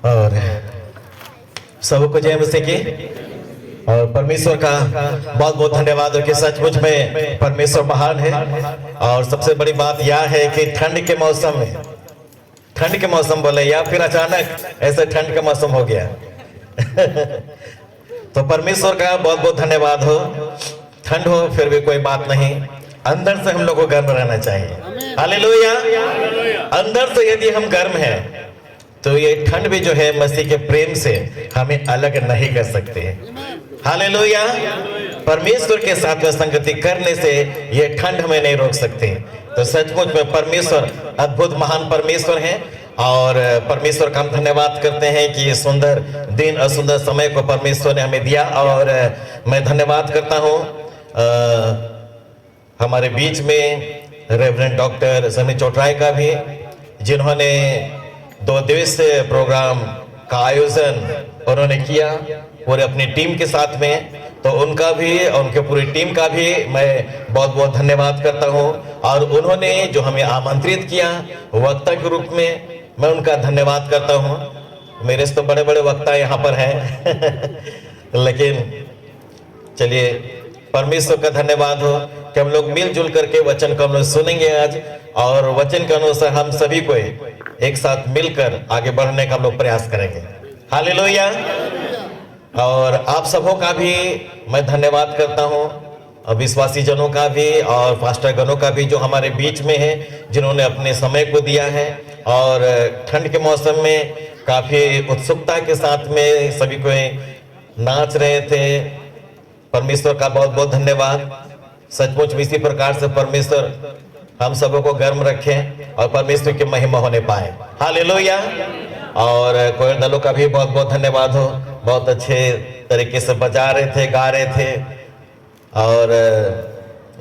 और सबको जय मसीह की। और परमेश्वर का बहुत बहुत धन्यवाद हो कि सचमुच में परमेश्वर महान है। और सबसे बड़ी बात यह है कि ठंड के मौसम में, ठंड के मौसम बोले या फिर अचानक ऐसे ठंड का मौसम हो गया तो परमेश्वर का बहुत बहुत धन्यवाद हो। ठंड हो फिर भी कोई बात नहीं, अंदर से हम लोग को गर्म रहना चाहिए। हालेलुया। अंदर से यदि हम गर्म हैं तो ये ठंड भी जो है मसीह के प्रेम से हमें अलग नहीं कर सकते। हालेलुया। परमेश्वर के साथ में संगति करने से ये ठंड हमें नहीं रोक सकते। तो सचमुच में परमेश्वर अद्भुत महान परमेश्वर है। और परमेश्वर का हम धन्यवाद करते हैं कि ये सुंदर दिन और सुंदर समय को परमेश्वर ने हमें दिया। और मैं धन्यवाद करता हूँ हमारे बीच में रेवरेंड डॉक्टर सनी चौटराय का भी, जिन्होंने 2 दिवसीय प्रोग्राम का आयोजन उन्होंने किया पूरे अपनी टीम के साथ में। तो उनका भी और उनके पूरी टीम का भी मैं बहुत बहुत धन्यवाद करता हूं। और उन्होंने जो हमें आमंत्रित किया वक्ता के रूप में, मैं उनका धन्यवाद करता हूं। मेरे से तो बड़े बड़े वक्ता यहाँ पर हैं लेकिन चलिए परमेश्वर का धन्यवाद हो कि हम लोग मिलजुल करके वचन को हम लोग सुनेंगे आज। और वचन के अनुसार हम सभी को एक साथ मिलकर आगे बढ़ने का हम लोग प्रयास करेंगे। हालेलुया। और आप सबों का भी मैं धन्यवाद करता हूं, विश्वासी जनों का भी और पास्टर गणों का भी जो हमारे बीच में है, जिन्होंने अपने समय को दिया है। और ठंड के मौसम में काफी उत्सुकता के साथ में सभी को नाच रहे थे। परमेश्वर का बहुत बहुत धन्यवाद। सचमुच इसी प्रकार से परमेश्वर हम सबों को गर्म रखें और परमेश्वर की महिमा होने पाए। हालेलुया। और कोयर दलों का भी बहुत बहुत धन्यवाद हो, बहुत अच्छे तरीके से बजा रहे थे, गा रहे थे और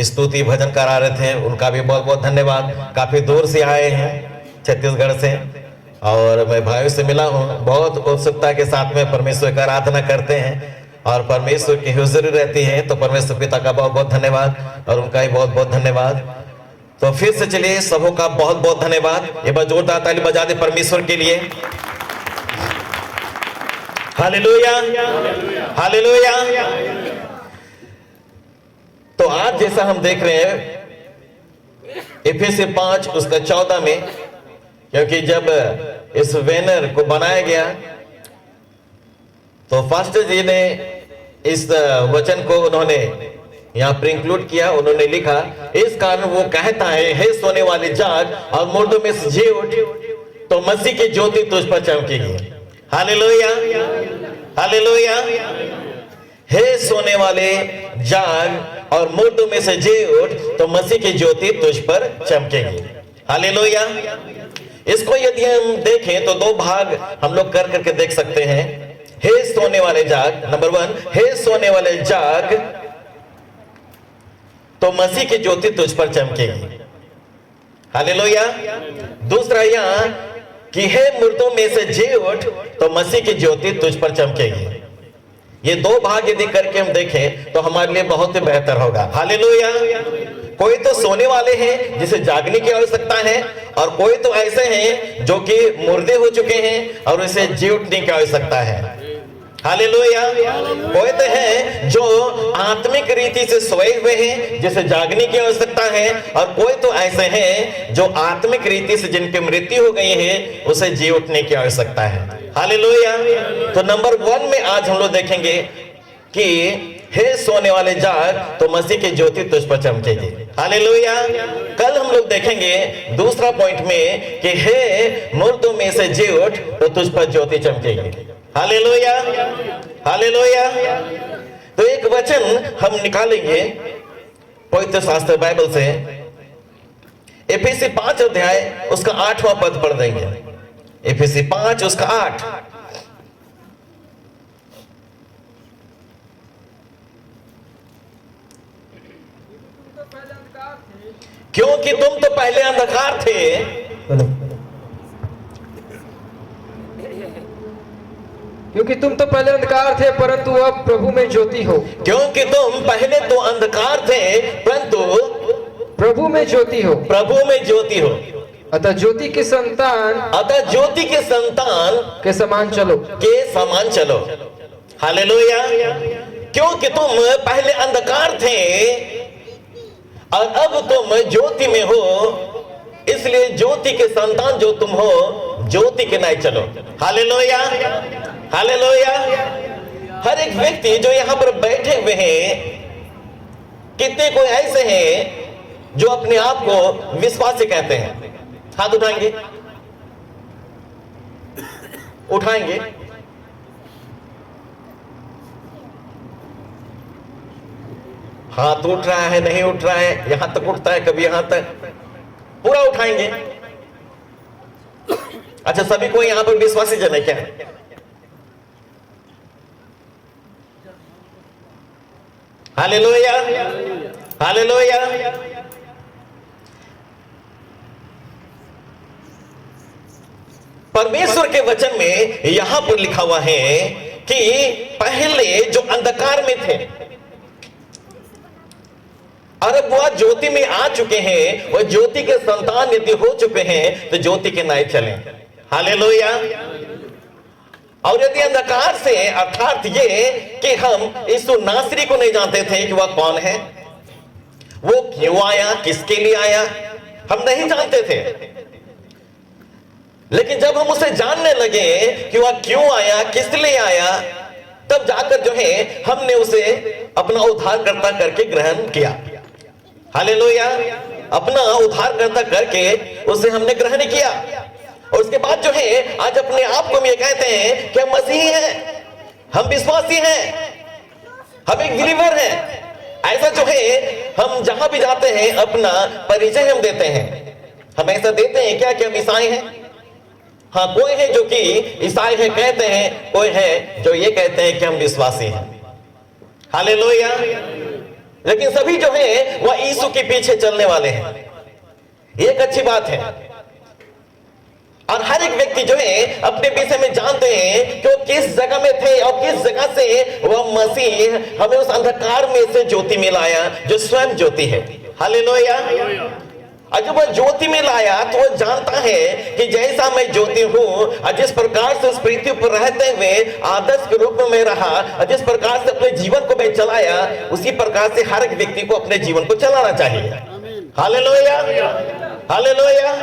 स्तुति भजन करा रहे थे, उनका भी बहुत बहुत धन्यवाद। काफी दूर से आए हैं छत्तीसगढ़ से और मैं भाइयों से मिला हूँ, बहुत उत्सुकता के साथ में परमेश्वर की आराधना करते हैं और परमेश्वर की हुजूरी रहती है। तो परमेश्वर पिता का बहुत बहुत धन्यवाद और उनका ही बहुत बहुत धन्यवाद। तो फिर से चलिए सबों का बहुत बहुत धन्यवाद। एक बार जोरदार ताली बजा दे परमेश्वर के लिए। Hallelujah, hallelujah. तो आज जैसा हम देख रहे हैं इफिसी 5 उसका 14 में, क्योंकि जब इस बैनर को बनाया गया तो फास्टर जी ने इस वचन को उन्होंने यहाँ पर इंक्लूड किया। उन्होंने लिखा, इस कारण वो कहता है, हे सोने वाले जाग और मुर्दों में से जी उठ, तो मसीह की ज्योति तुझ पर चमकेगी। Hallelujah, hallelujah. हे सोने वाले जाग और मुर्दों में से जी उठ, तो मसीह की ज्योति तुझ पर चमकेगी। हालेलुया। इसको यदि हम देखें तो 2 भाग हम लोग कर करके देख सकते हैं। हे सोने वाले जाग, नंबर 1, हे सोने वाले जाग तो मसीह की ज्योति तुझ पर चमकेगी। हालेलुया। दूसरा यहां कि हे मुर्दों में से जी उठ, तो मसीह की ज्योति तुझ पर चमकेगी। ये 2 भाग यदि करके हम देखें तो हमारे लिए बहुत ही बेहतर होगा। हालेलुया। कोई तो सोने वाले हैं जिसे जागने की आवश्यकता है और कोई तो ऐसे हैं जो कि मुर्दे हो चुके हैं और उसे जी उठने की आवश्यकता है। हालेलुया। कोई तो है जो आत्मिक रीति से सोए हुए हैं जिसे जागने की आवश्यकता है और कोई तो ऐसे हैं जो आत्मिक रीति से जिनकी मृत्यु हो गई है उसे जी उठने की आवश्यकता है। हालेलुया। तो नंबर 1 में आज हम लोग देखेंगे कि हे सोने वाले जाग तो मसीह की ज्योति तुझ पर चमकेगी। हालेलुया। कल हम लोग देखेंगे दूसरा पॉइंट में कि हे मुर्दों में से जी उठ तो तुझ पर ज्योति चमकेगी। Hallelujah, hallelujah. तो एक वचन हम निकालेंगे पवित्र शास्त्र बाइबल से, इफिसी 5 अध्याय उसका 8वां पद पढ़ देंगे। इफिसी 5 उसका 8। क्योंकि तुम तो पहले अंधकार थे, क्योंकि तुम तो पहले अंधकार थे परंतु अब प्रभु में ज्योति हो। क्योंकि तुम पहले तो अंधकार थे परंतु प्रभु में ज्योति हो। प्रभु में ज्योति हो। अतः ज्योति के संतान अतः ज्योति के संतान के समान चलो। के समान चलो। हालेलुया। क्योंकि तुम पहले अंधकार थे और अब तुम ज्योति में हो, इसलिए ज्योति के संतान जो तुम हो, ज्योति के नाई चलो। Hallelujah, hallelujah. हर एक व्यक्ति जो यहां पर बैठे हुए हैं, कितने कोई ऐसे हैं जो अपने आप को विश्वासी कहते हैं? हाथ उठाएंगे, उठाएंगे। हाथ उठ रहा है, नहीं उठ रहा है, यहां तक उठता है, कभी यहां तक, पूरा उठाएंगे। अच्छा, सभी को यहां पर विश्वासी जन है क्या? Hallelujah, hallelujah. परमेश्वर के वचन में यहां पर लिखा हुआ है कि पहले जो अंधकार में थे और अब वह ज्योति में आ चुके हैं, वह ज्योति के संतान यदि हो चुके हैं, तो ज्योति के नाई चले। हालेलुया। और यदि अंधकार से, अर्थात ये कि हम यीशु नासरी को नहीं जानते थे कि वह कौन है, वो क्यों आया, किसके लिए आया, हम नहीं जानते थे। लेकिन जब हम उसे जानने लगे कि वह क्यों आया, किस लिए आया, तब जाकर जो है हमने उसे अपना उद्धारकर्ता करके ग्रहण किया। हालेलुया। अपना उद्धारकर्ता करके उसे हमने ग्रहण किया। और उसके बाद जो है आज अपने आप को हम ये कहते हैं कि हम मसीही हैं, हम विश्वासी हैं, हम एक बिलीवर हैं। ऐसा जो है हम जहां भी जाते हैं अपना परिचय हम देते हैं। हम ऐसा देते हैं क्या कि हम ईसाई हैं? हाँ, कोई है जो कि ईसाई है कहते हैं, कोई है जो ये कहते हैं कि हम विश्वासी हैं। हालेलुया। लेकिन सभी जो है वह यीशु के पीछे चलने वाले हैं। एक अच्छी बात है। और हर एक व्यक्ति जो है अपने विषय में जानते हैं कि वो किस जगह में थे और किस जगह से वह मसीह हमें उस अंधकार में से ज्योति में लाया, जो स्वयं ज्योति है। हालेलुया। और जब वह ज्योति में लाया तो वह जानता है कि जैसा मैं ज्योति हूं और जिस प्रकार से उस पृथ्वी पर रहते हुए आदर्श के रूप में मैं रहा और जिस प्रकार से अपने जीवन को मैं चलाया, उसी प्रकार से हर एक व्यक्ति को अपने जीवन को चलाना चाहिए। Hallelujah, hallelujah.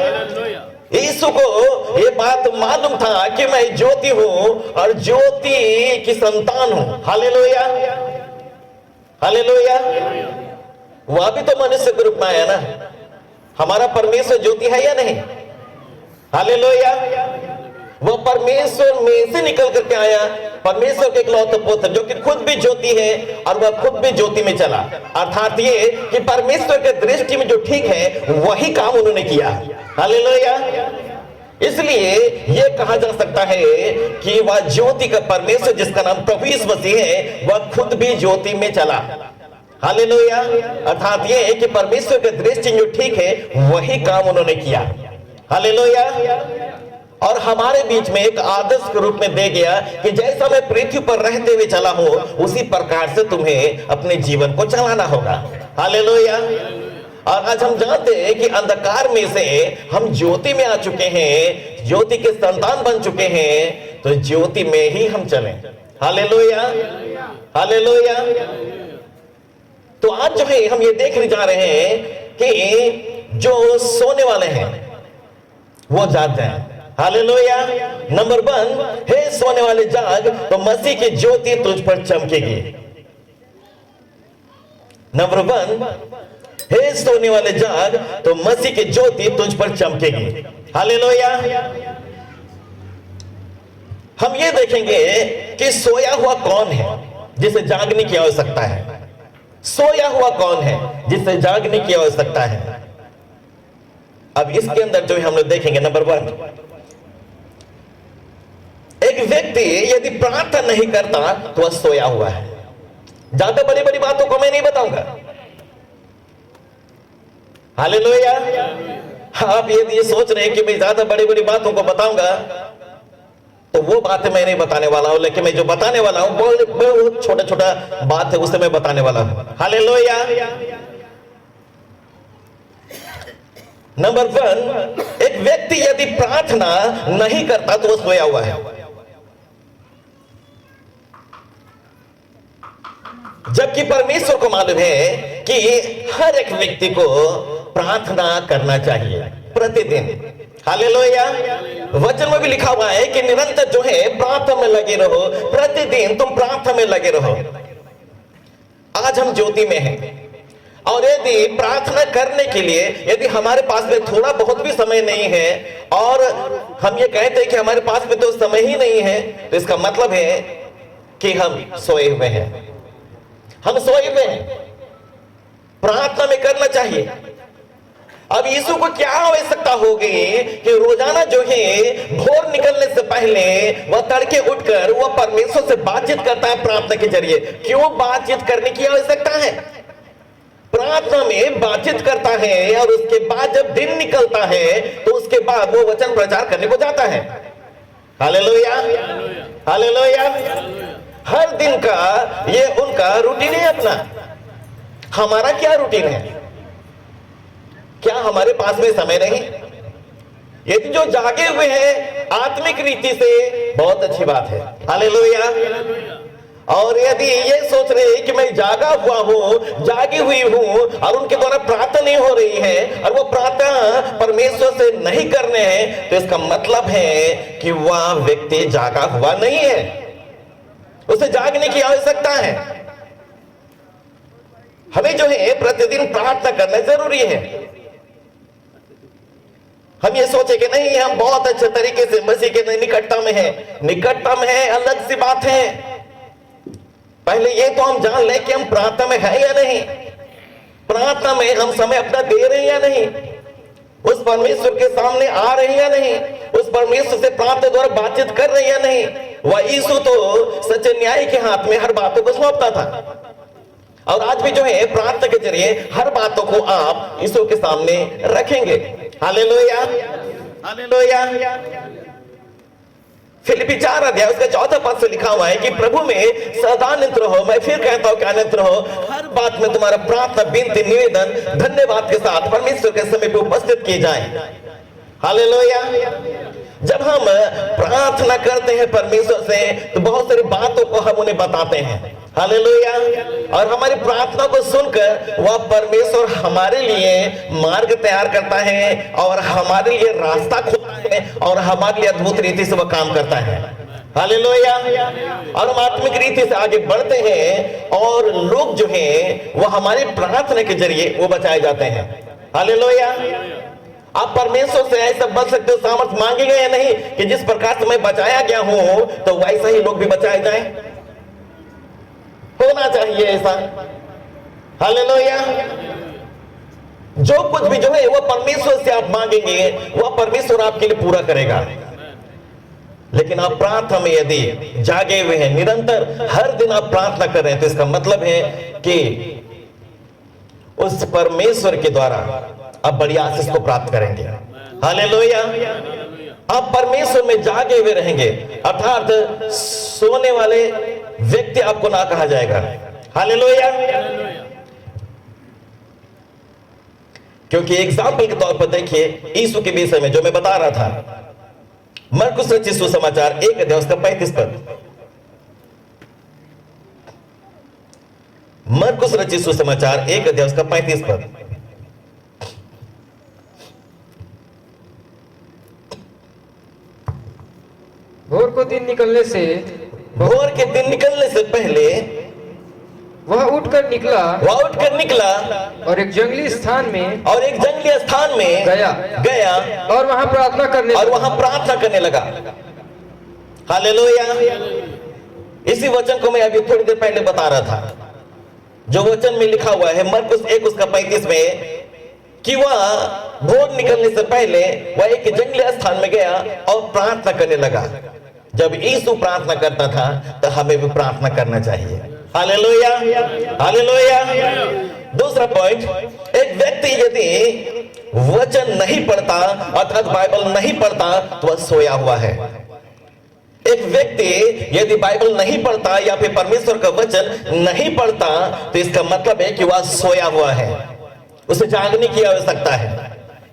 यीशु को ये बात मालूम था कि मैं ज्योति हूं और ज्योति की संतान हूं। Hallelujah, hallelujah. वह भी तो मनुष्य के रूप में आया ना। हमारा परमेश्वर ज्योति है या नहीं? हालेलुया। वो परमेश्वर में से निकल करके आया, परमेश्वर के इकलौते पुत्र जो कि खुद भी ज्योति है और वह खुद भी ज्योति में चला। अर्थात ये कि परमेश्वर के दृष्टि में जो ठीक है वही काम उन्होंने किया। हालेलुया। इसलिए ये कहा जा सकता है कि वह ज्योति का परमेश्वर जिसका नाम प्रभु यीशु मसीह है, वह खुद भी ज्योति में चला। हालेलुया। अर्थात ये है कि परमेश्वर के दृष्टि जो ठीक है वही काम उन्होंने किया। हालेलुया। और हमारे बीच में एक आदर्श के रूप में दे गया कि जैसा मैं पृथ्वी पर रहते हुए चला हूं, उसी प्रकार से तुम्हें अपने जीवन को चलाना होगा। हालेलुया। और आज हम जानते हैं कि अंधकार में से हम ज्योति में आ चुके हैं, ज्योति के संतान बन चुके हैं, तो ज्योति में ही हम चलें। Hallelujah, hallelujah. तो आज जो है हम ये देखने जा रहे हैं कि जो सोने वाले हैं वो जाग जाएं। हालेलुया। नंबर 1, हे सोने वाले जाग, तो मसीह की ज्योति तुझ पर चमकेगी। नंबर 1, हे सोने वाले जाग, तो मसीह की ज्योति तुझ पर चमकेगी। हालेलुया। हम ये देखेंगे कि सोया हुआ कौन है जिसे जागने की आवश्यकता है। सोया हुआ कौन है जिसे जागने की आवश्यकता है। अब इसके अंदर जो हम लोग देखेंगे, नंबर 1, एक व्यक्ति यदि प्रार्थना नहीं करता तो वह सोया हुआ है। ज्यादा बड़ी बड़ी बातों को मैं नहीं बताऊंगा। हालेलुया। आप यदि ये सोच रहे हैं कि मैं ज्यादा बड़ी बड़ी बातों को बताऊंगा, तो वो बातें मैं नहीं बताने वाला हूं। लेकिन मैं जो बताने वाला हूं बहुत छोटा छोटा बात है, उसे मैं बताने वाला हूं। हालेलुया। नंबर 1, एक व्यक्ति यदि प्रार्थना नहीं करता तो वो सोया हुआ है। जबकि परमेश्वर को मालूम है कि हर एक व्यक्ति को प्रार्थना करना चाहिए प्रतिदिन। हालेलुया। वचन में भी लिखा हुआ है कि निरंतर जो है प्रार्थना में लगे रहो, प्रतिदिन तुम प्रार्थना में लगे रहो। आज हम ज्योति में हैं और यदि प्रार्थना करने के लिए यदि हमारे पास में थोड़ा बहुत भी समय नहीं है और हम ये कहते हैं कि हमारे पास में तो समय ही नहीं है, तो इसका मतलब है कि हम सोए हुए हैं। हम सोए हुए हैं। प्रार्थना में करना चाहिए। अब यीशु को क्या आवश्यकता हो गई कि रोजाना जो है भोर निकलने से पहले वह तड़के उठकर वह परमेश्वर से बातचीत करता है प्रार्थना के जरिए। क्यों बातचीत करने की आवश्यकता है? प्रार्थना में बातचीत करता है और उसके बाद जब दिन निकलता है तो उसके बाद वो वचन प्रचार करने को जाता है। Hallelujah, hallelujah. हर दिन का ये उनका रूटीन है अपना। हमारा क्या रूटीन है? क्या हमारे पास में समय नहीं? यदि जो जागे हुए हैं आत्मिक रीति से, बहुत अच्छी बात है। हालेलुया। और यदि ये सोच रहे हैं कि मैं जागा हुआ हूं, जागी हुई हूं और उनके द्वारा प्रार्थना नहीं हो रही है और वो प्रार्थना परमेश्वर से नहीं करने हैं, तो इसका मतलब है कि वह व्यक्ति जागा हुआ नहीं है। उसे जागने की आवश्यकता है। हमें जो है प्रतिदिन प्रार्थना करना जरूरी है। हम ये सोचे कि नहीं हम बहुत अच्छे तरीके से मसीह के निकटता में है। निकटता में है अलग सी बात है। पहले ये तो हम जान ले कि हम प्रार्थना में है या नहीं, प्रार्थना में हम समय अपना दे रहे हैं या नहीं, उस परमेश्वर के सामने आ रहे हैं या नहीं, उस परमेश्वर से प्रार्थना द्वारा बातचीत कर रहे हैं या नहीं। वह यीशु तो सच्चे न्याय के हाथ में हर बातों को सौंपता था और आज भी जो है प्रार्थना के जरिए हर बातों को आप यीशु के सामने रखेंगे। Hallelujah, hallelujah. फिलिप्पी 4 अध्याय उसका 4 पद से लिखा हुआ है कि प्रभु में सदा निरंतर रहो। मैं फिर कहता हूं क्या निरंतर रहो। हर बात में तुम्हारा प्रार्थना, विनती, निवेदन धन्यवाद के साथ परमेश्वर के समीप उपस्थित किए जाए। हालेलुया। जब हम प्रार्थना करते हैं परमेश्वर से तो बहुत सारी बातों को हम उन्हें बताते हैं। हालेलुया। और हमारी प्रार्थना को सुनकर वह परमेश्वर हमारे लिए मार्ग तैयार करता है और हमारे लिए रास्ता खोलता है और हमारे लिए अद्भुत रीति से वह काम करता है। हालेलुया। और हम आत्मिक रीति से आगे बढ़ते हैं और लोग जो हैं वो हमारी प्रार्थना के जरिए वो बचाए जाते हैं। हालेलुया। आप परमेश्वर से ऐसा बच सकते हो, सामर्थ्य मांगेंगे या नहीं कि जिस प्रकार से मैं बचाया गया हूं तो वैसा ही लोग भी बचाए जाएं। होना चाहिए ऐसा। हालेलुया। जो कुछ भी जो है वो परमेश्वर से आप मांगेंगे वह परमेश्वर आपके लिए पूरा करेगा। लेकिन आप प्रार्थना में यदि जागे हुए हैं, निरंतर हर दिन आप प्रार्थना कर रहे हैं, तो इसका मतलब है कि उस परमेश्वर के द्वारा आप बड़ी आशीष को प्राप्त करेंगे। हालेलुया। आप परमेश्वर में जागे हुए रहेंगे, अर्थात सोने वाले व्यक्ति आपको ना कहा जाएगा। हालेलुया। क्योंकि एग्जाम्पल के तौर पर देखिए यीशु के विषय में जो मैं बता रहा था, मरकुस रचित सुसमाचार 1 अध्याय उसका 35 पद। मरकुस रचित सुसमाचार 1 अध्याय उसका 35 पद। भोर को दिन निकलने से भोर के दिन निकलने से पहले वह उठकर निकला और एक जंगली स्थान में गया और वहां प्रार्थना करने लगा। हालेलुया। इसी वचन को मैं अभी थोड़ी देर पहले बता रहा था, जो वचन में लिखा हुआ है मरकुस 1 उसका 35 में कि वह भोर निकलने से पहले वह एक जंगली स्थान में गया और प्रार्थना करने लगा। जब यीशु प्रार्थना करता था तो हमें भी प्रार्थना करना चाहिए। Hallelujah, hallelujah. दूसरा पॉइंट, एक व्यक्ति यदि वचन नहीं पढ़ता अर्थात बाइबल नहीं पढ़ता तो वह सोया हुआ है। एक व्यक्ति यदि बाइबल नहीं पढ़ता या फिर परमेश्वर का वचन नहीं पढ़ता तो इसका मतलब है कि वह सोया हुआ है। उसे जागने की आवश्यकता है।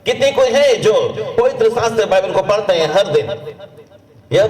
कितने कोई है जो पवित्र शास्त्र बाइबल को पढ़ते हैं हर दिन। यह